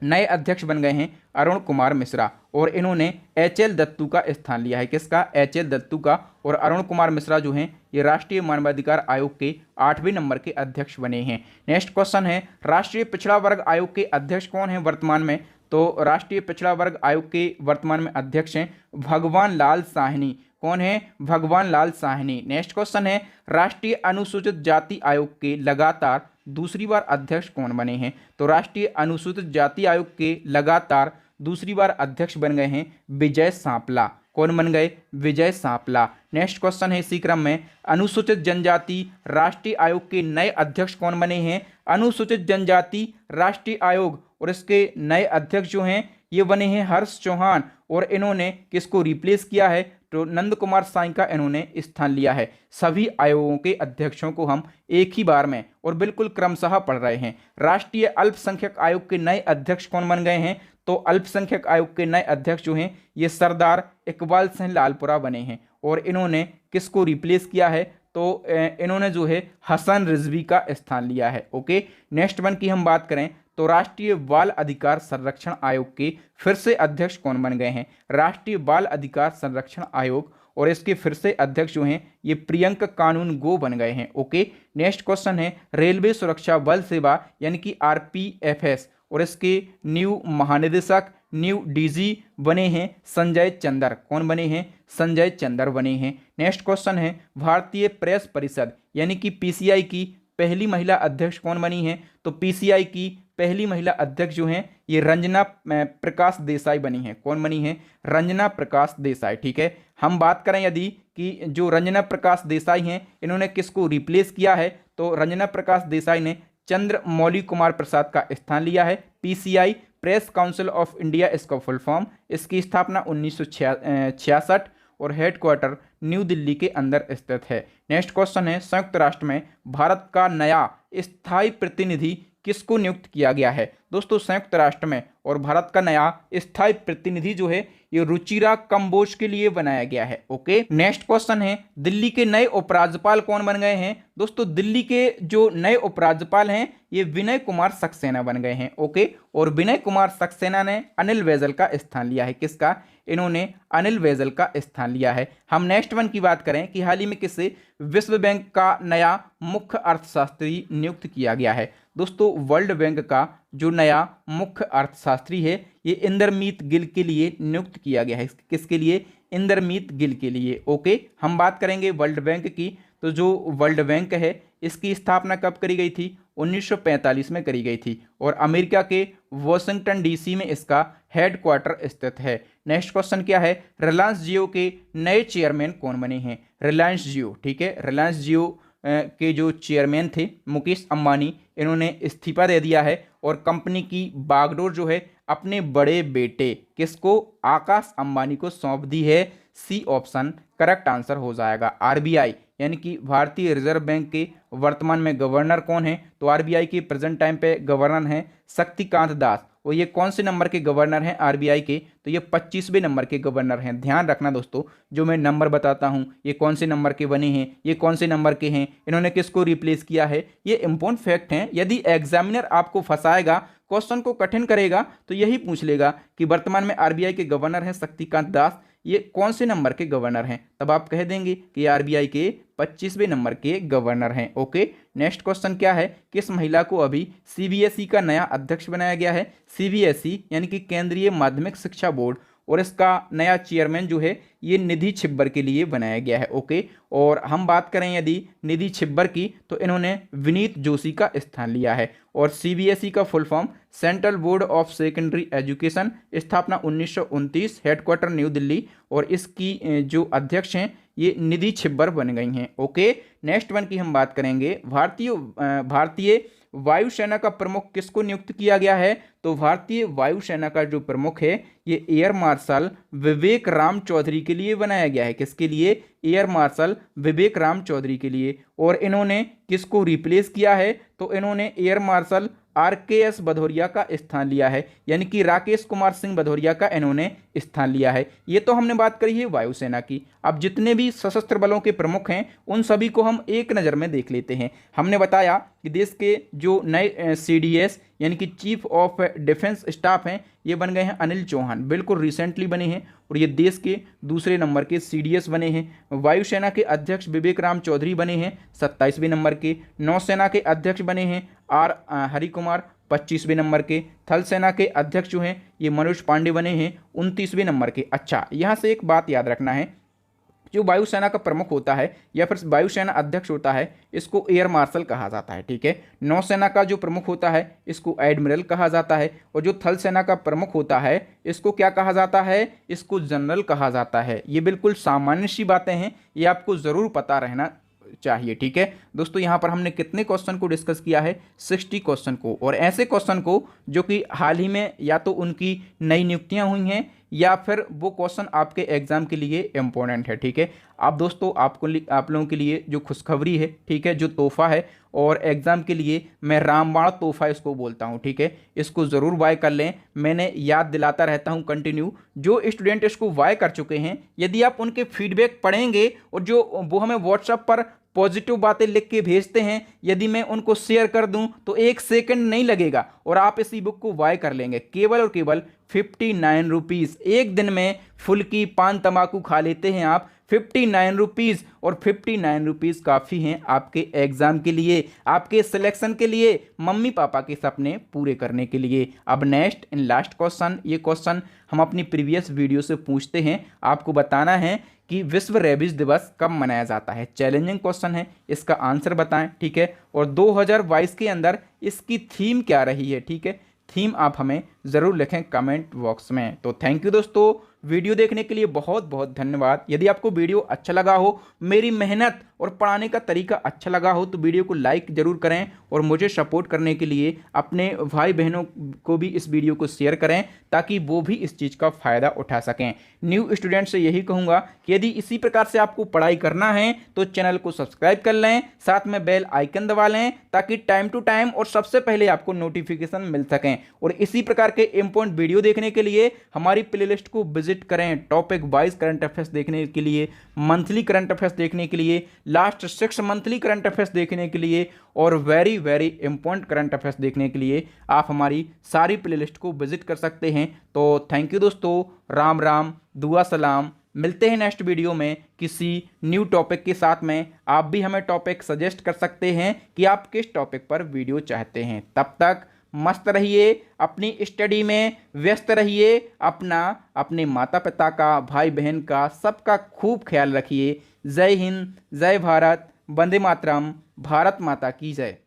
नए अध्यक्ष बन गए हैं अरुण कुमार मिश्रा, और इन्होंने HL दत्तू का स्थान लिया है। किसका? HL दत्तू का। और अरुण कुमार मिश्रा जो हैं ये राष्ट्रीय मानवाधिकार आयोग के 8वें नंबर के अध्यक्ष बने हैं। नेक्स्ट क्वेश्चन है, राष्ट्रीय पिछड़ा वर्ग आयोग के अध्यक्ष कौन हैं वर्तमान में? तो राष्ट्रीय पिछड़ा वर्ग आयोग के वर्तमान में अध्यक्ष हैं भगवान लाल साहनी। कौन है? भगवान लाल साहनी। नेक्स्ट क्वेश्चन है, राष्ट्रीय अनुसूचित जाति आयोग के लगातार दूसरी बार अध्यक्ष कौन बने हैं? तो राष्ट्रीय अनुसूचित जाति आयोग के लगातार दूसरी बार अध्यक्ष बन गए हैं विजय सांपला। कौन बन गए? विजय सांपला। नेक्स्ट क्वेश्चन है इसी क्रम में, अनुसूचित जनजाति राष्ट्रीय आयोग के नए अध्यक्ष कौन बने हैं? अनुसूचित जनजाति राष्ट्रीय आयोग और इसके नए अध्यक्ष जो हैं ये बने हैं हर्ष चौहान, और इन्होंने किसको रिप्लेस किया है? तो नंद कुमार साई का इन्होंने स्थान लिया है। सभी आयोगों के अध्यक्षों को हम एक ही बार में और बिल्कुल क्रमशः पढ़ रहे हैं। राष्ट्रीय अल्पसंख्यक आयोग के नए अध्यक्ष कौन बन गए हैं? तो अल्पसंख्यक आयोग के नए अध्यक्ष जो हैं ये सरदार इकबाल सिंह लालपुरा बने हैं, और इन्होंने किसको रिप्लेस किया है? तो इन्होंने जो है हसन रिजवी का स्थान लिया है। ओके, नेक्स्ट वन की हम बात करें तो राष्ट्रीय बाल अधिकार संरक्षण आयोग के फिर से अध्यक्ष कौन बन गए हैं? राष्ट्रीय बाल अधिकार संरक्षण आयोग और इसके फिर से अध्यक्ष जो हैं ये प्रियंक कानून गो बन गए हैं। ओके, नेक्स्ट क्वेश्चन है रेलवे सुरक्षा बल सेवा यानी कि आरपीएफएस और इसके न्यू महानिदेशक न्यू डीजी बने हैं संजय चंदर। कौन बने हैं? संजय चंदर बने हैं। नेक्स्ट क्वेश्चन है भारतीय प्रेस परिषद यानी कि पीसीआई की पहली महिला अध्यक्ष कौन बनी है? तो पीसीआई की पहली महिला अध्यक्ष जो हैं ये रंजना प्रकाश देसाई बनी है। कौन बनी है? रंजना प्रकाश देसाई। ठीक है, हम बात करें यदि कि जो रंजना प्रकाश देसाई हैं इन्होंने किसको रिप्लेस किया है? तो रंजना प्रकाश देसाई ने चंद्रमौली कुमार प्रसाद का स्थान लिया है। PCI press council of India इसका फुल फॉर्म, इसकी स्थापना 1966 और हेडक्वार्टर न्यू दिल्ली के अंदर स्थित है। नेक्स्ट क्वेश्चन है संयुक्त राष्ट्र में भारत का नया स्थायी प्रतिनिधि किसको नियुक्त किया गया है? दोस्तों संयुक्त राष्ट्र में और भारत का नया स्थायी प्रतिनिधि जो है ये रुचिरा कंबोज के लिए बनाया गया है। ओके, नेक्स्ट क्वेश्चन है दिल्ली के नए उपराज्यपाल कौन बन गए हैं? दोस्तों दिल्ली के जो नए उपराज्यपाल हैं ये विनय कुमार सक्सेना बन गए हैं। ओके, और विनय कुमार सक्सेना ने अनिल बैजल का स्थान लिया है। किसका? इन्होंने अनिल बैजल का स्थान लिया है। हम नेक्स्ट वन की बात करें कि हाल ही में किसे विश्व बैंक का नया मुख्य अर्थशास्त्री नियुक्त किया गया है? दोस्तों वर्ल्ड बैंक का जो नया मुख्य अर्थशास्त्री है ये इंदरमीत गिल के लिए नियुक्त किया गया है। किसके लिए? इंदरमीत गिल के लिए। ओके, हम बात करेंगे वर्ल्ड बैंक की, तो जो वर्ल्ड बैंक है इसकी स्थापना कब करी गई थी? 1945 में करी गई थी, और अमेरिका के वॉशिंगटन डीसी में इसका हेडक्वार्टर स्थित है। नेक्स्ट क्वेश्चन क्या है? रिलायंस जियो के नए चेयरमैन कौन बने हैं? रिलायंस जियो। ठीक है, रिलायंस जियो के जो चेयरमैन थे मुकेश अंबानी, इन्होंने इस्तीफा दे दिया है और कंपनी की बागडोर जो है अपने बड़े बेटे किसको? आकाश अंबानी को सौंप दी है। सी ऑप्शन करेक्ट आंसर हो जाएगा। आरबीआई यानी कि भारतीय रिजर्व बैंक के वर्तमान में गवर्नर कौन है? तो आरबीआई के प्रेजेंट टाइम पे गवर्नर हैं शक्तिकांत दास, और ये कौन से नंबर के गवर्नर हैं आरबीआई के? तो ये 25वें नंबर के गवर्नर हैं। ध्यान रखना दोस्तों, जो मैं नंबर बताता हूं ये कौन से नंबर के बने हैं, ये कौन से नंबर के हैं, इन्होंने किसको रिप्लेस किया है, ये इंपॉर्टेंट फैक्ट हैं। यदि एग्जामिनर आपको फंसाएगा, क्वेश्चन को कठिन करेगा, तो यही पूछ लेगा कि वर्तमान में आरबीआई के गवर्नर हैं शक्तिकांत दास, ये कौन से नंबर के गवर्नर हैं, तब आप कह देंगे कि आरबीआई के 25वें नंबर के गवर्नर हैं। ओके, नेक्स्ट क्वेश्चन क्या है? किस महिला को अभी सीबीएसई का नया अध्यक्ष बनाया गया है? सीबीएसई यानी कि केंद्रीय माध्यमिक शिक्षा बोर्ड, और इसका नया चेयरमैन जो है ये निधि छिब्बर के लिए बनाया गया है। ओके, और हम बात करें यदि निधि छिब्बर की, तो इन्होंने विनीत जोशी का स्थान लिया है। और सीबीएसई का full form central board of secondary education, स्थापना 1929, हेडक्वार्टर न्यू दिल्ली, और इसकी जो अध्यक्ष हैं ये निधि छिब्बर बन गई हैं। ओके, नेक्स्ट वन की हम बात करेंगे भारतीय वायुसेना का प्रमुख किसको नियुक्त किया गया है? तो भारतीय वायुसेना का जो प्रमुख है ये एयर मार्शल विवेक राम चौधरी के लिए बनाया गया है। किसके लिए? एयर मार्शल विवेक राम चौधरी के लिए। और इन्होंने किसको रिप्लेस किया है? तो इन्होंने एयर मार्शल आरकेएस भदौरिया का स्थान लिया है, यानी कि राकेश कुमार सिंह भदौरिया का इन्होंने स्थान लिया है। ये तो हमने बात करी है वायुसेना की। अब जितने भी सशस्त्र बलों के प्रमुख हैं उन सभी को हम एक नज़र में देख लेते हैं। हमने बताया कि देश के जो नए सीडीएस यानी कि चीफ ऑफ डिफेंस स्टाफ हैं ये बन गए हैं अनिल चौहान, बिल्कुल रिसेंटली बने हैं, और ये देश के दूसरे नंबर के सीडीएस बने हैं। वायुसेना के अध्यक्ष विवेक राम चौधरी बने हैं 27वें नंबर के। नौसेना के अध्यक्ष बने हैं आर हरि कुमार 25वें नंबर के। थल सेना के अध्यक्ष जो हैं ये मनोज पांडे बने हैं 29वें नंबर के। अच्छा, यहाँ से एक बात याद रखना है जो वायुसेना का प्रमुख होता है या फिर वायुसेना अध्यक्ष होता है इसको एयर मार्शल कहा जाता है, ठीक है। नौसेना का जो प्रमुख होता है इसको एडमिरल कहा जाता है, और जो थल सेना का प्रमुख होता है इसको क्या कहा जाता है, इसको जनरल कहा जाता है। ये बिल्कुल सामान्य सी बातें हैं, ये आपको ज़रूर पता रहना चाहिए, ठीक है दोस्तों। यहाँ पर हमने कितने क्वेश्चन को डिस्कस किया है, 60 क्वेश्चन को, और ऐसे क्वेश्चन को जो कि हाल ही में या तो उनकी नई नियुक्तियां हुई हैं या फिर वो क्वेश्चन आपके एग्जाम के लिए इंपॉर्टेंट है, ठीक है। आप दोस्तों आप लोगों के लिए जो खुशखबरी है, ठीक है, जो तोहफा है और एग्जाम के लिए मैं रामबाण तोहफा इसको बोलता हूं, ठीक है। इसको ज़रूर बाय कर लें, मैंने याद दिलाता रहता हूं कंटिन्यू। जो स्टूडेंट इसको बाय कर चुके हैं, यदि आप उनके फीडबैक पढ़ेंगे और जो वो हमें व्हाट्सएप पर पॉजिटिव बातें लिख के भेजते हैं, यदि मैं उनको शेयर कर दूं तो 1 सेकंड नहीं लगेगा और आप इस ई बुक को बाय कर लेंगे केवल और केवल 59 रुपीज़। एक दिन में फुल्की पान तंबाकू खा लेते हैं आप, 59 रुपीज़, और 59 रुपीज़ काफ़ी हैं आपके एग्ज़ाम के लिए, आपके सिलेक्शन के लिए, मम्मी पापा के सपने पूरे करने के लिए। अब नेक्स्ट इन लास्ट क्वेश्चन, ये क्वेश्चन हम अपनी प्रीवियस वीडियो से पूछते हैं। आपको बताना है कि विश्व रेबीज दिवस कब मनाया जाता है। चैलेंजिंग क्वेश्चन है, इसका आंसर बताएं, ठीक है। और 2022 के अंदर इसकी थीम क्या रही है, ठीक है। थीम आप हमें ज़रूर लिखें कमेंट बॉक्स में। तो थैंक यू दोस्तों, वीडियो देखने के लिए बहुत बहुत धन्यवाद। यदि आपको वीडियो अच्छा लगा हो, मेरी मेहनत और पढ़ाने का तरीका अच्छा लगा हो, तो वीडियो को लाइक ज़रूर करें और मुझे सपोर्ट करने के लिए अपने भाई बहनों को भी इस वीडियो को शेयर करें ताकि वो भी इस चीज़ का फ़ायदा उठा सकें। न्यू स्टूडेंट से यही कहूँगा कि यदि इसी प्रकार से आपको पढ़ाई करना है तो चैनल को सब्सक्राइब कर लें, साथ में बेल आइकन दबा लें ताकि टाइम टू टाइम और सबसे पहले आपको नोटिफिकेशन मिल सकें। और इसी प्रकार के इंपॉर्टेंट वीडियो देखने के लिए हमारी प्लेलिस्ट को विजिट करें। टॉपिक वाइज करंट अफेयर्स देखने के लिए, मंथली करंट अफेयर्स देखने के लिए, लास्ट 6 मंथली करंट अफेयर्स देखने के लिए और very very important current affairs देखने के लिए आप हमारी सारी प्लेलिस्ट को विजिट कर सकते हैं। तो थैंक यू दोस्तों, राम राम, दुआ सलाम। मिलते हैं नेक्स्ट वीडियो में किसी न्यू टॉपिक के साथ में। आप भी हमें टॉपिक सजेस्ट कर सकते हैं कि आप किस टॉपिक पर वीडियो चाहते हैं। तब तक मस्त रहिए, अपनी स्टडी में व्यस्त रहिए, अपने माता पिता का, भाई बहन का, सबका खूब ख्याल रखिए। जय हिंद, जय भारत, वंदे मातरम, भारत माता की जय।